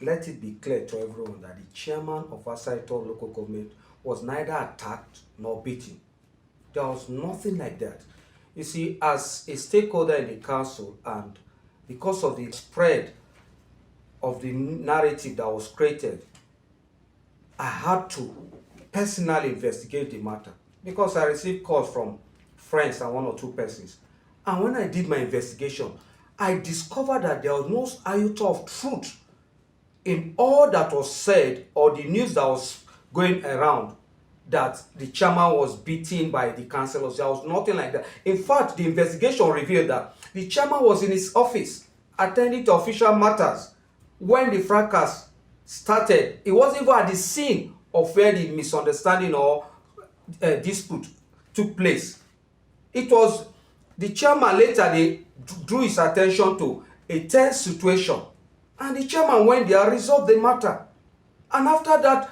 Let it be clear to everyone that the chairman of Asari-Toru local government was neither attacked nor beaten. There was nothing like that. You see, as a stakeholder in the council, and because of the spread of the narrative that was created, I had to personally investigate the matter because I received calls from friends and one or two persons. And when I did my investigation, I discovered that there was no iota of truth in all that was said or the news that was going around that the chairman was beaten by the councillors. There was nothing like that. In fact, the investigation revealed that the chairman was in his office attending to official matters when the fracas started. It wasn't even at the scene of where the misunderstanding or dispute took place. It was the chairman later they drew his attention to a tense situation, and the chairman went there, resolved the matter, and after that,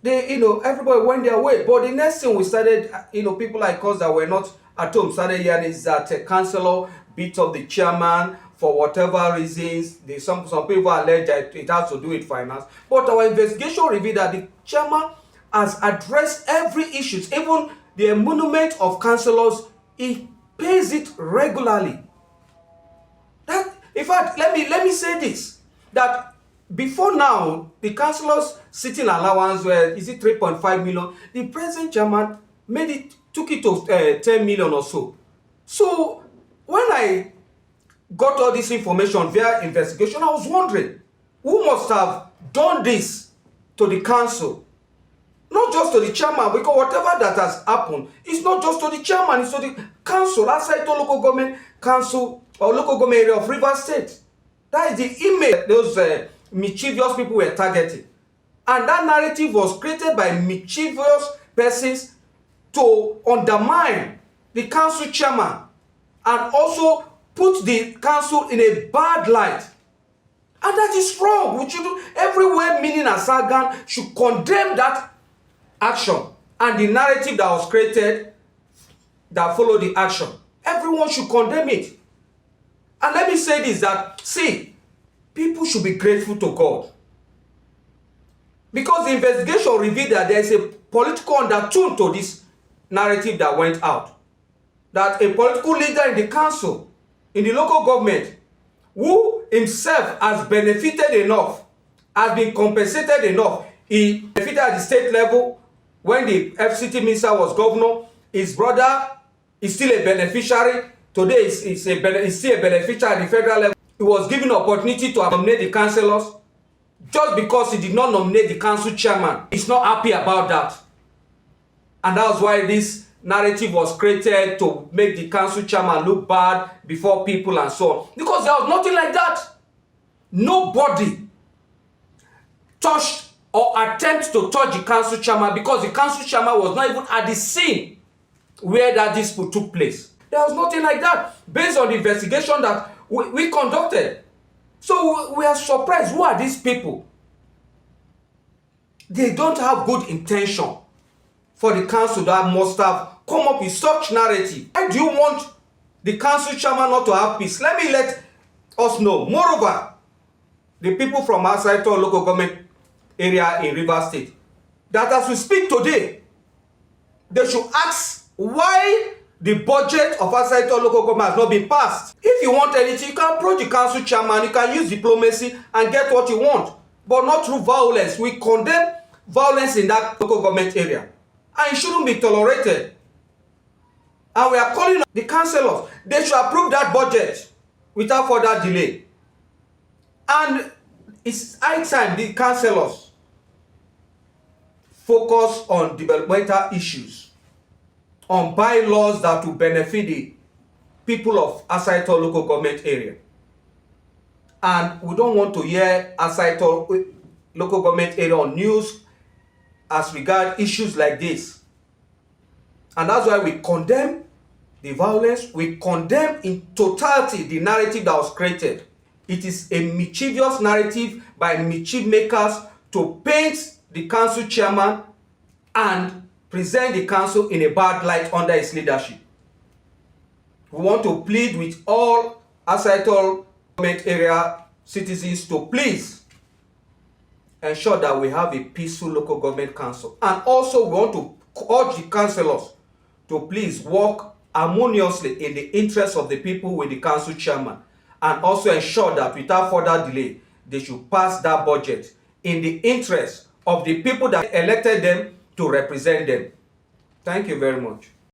everybody went their way. But the next thing we started, people like us that were not at home started hearing is that a councillor beat up the chairman for whatever reasons. Some people allege that it has to do with finance. But our investigation revealed that the chairman has addressed every issue, even the emolument of councillors. He pays it regularly. That, in fact, let me say this, that before now, the councillors' sitting allowance were, is it 3.5 million? The present chairman took it to 10 million or so. So when I got all this information via investigation, I was wondering, who must have done this to the council? Not just to the chairman, because whatever that has happened, it's not just to the chairman, it's to the council, Asari-Toru local government council or local government area of Rivers State. That is the image those mischievous people were targeting. And that narrative was created by mischievous persons to undermine the council chairman and also put the council in a bad light. And that is wrong. We should, everywhere meaning and Sagan should condemn that action and the narrative that was created that followed the action. Everyone should condemn it. And let me say this, that, see, people should be grateful to God. Because the investigation revealed that there is a political undertone to this narrative that went out. That a political leader in the council, in the local government, who himself has benefited enough, has been compensated enough. He benefited at the state level when the FCT minister was governor. His brother is still a beneficiary. Today he's still a beneficiary at the federal level. He was given opportunity to nominate the councillors. Just because he did not nominate the council chairman, he's not happy about that. And that's why this narrative was created to make the council chairman look bad before people and so on. Because there was nothing like that. Nobody touched or attempted to touch the council chairman because the council chairman was not even at the scene where that dispute took place. There was nothing like that based on the investigation that we conducted. So we are surprised. Who are these people? They don't have good intention for the council that must have come up with such narrative. Why do you want the council chairman not to have peace? Let me let us know. Moreover, the people from Asari-Toru local government area in Rivers State, that as we speak today, they should ask why the budget of Asari-Toru local government has not been passed. If you want anything, you can approach the council chairman, you can use diplomacy and get what you want, but not through violence. We condemn violence in that local government area, and it shouldn't be tolerated. And we are calling on the councillors, they should approve that budget without further delay. And it's high time the councillors focus on developmental issues, on bylaws that will benefit the people of Asari-Toru local government area. And we don't want to hear Asari-Toru local government area on news as regard issues like this. And that's why we condemn the violence. We condemn in totality the narrative that was created. It is a mischievous narrative by mischief makers to paint the council chairman and present the council in a bad light under his leadership. We want to plead with all Asari-Toru government area citizens to please ensure that we have a peaceful local government council. And also we want to urge the councillors to please work harmoniously in the interest of the people with the council chairman, and also ensure that without further delay they should pass that budget in the interest of the people that elected them to represent them. Thank you very much.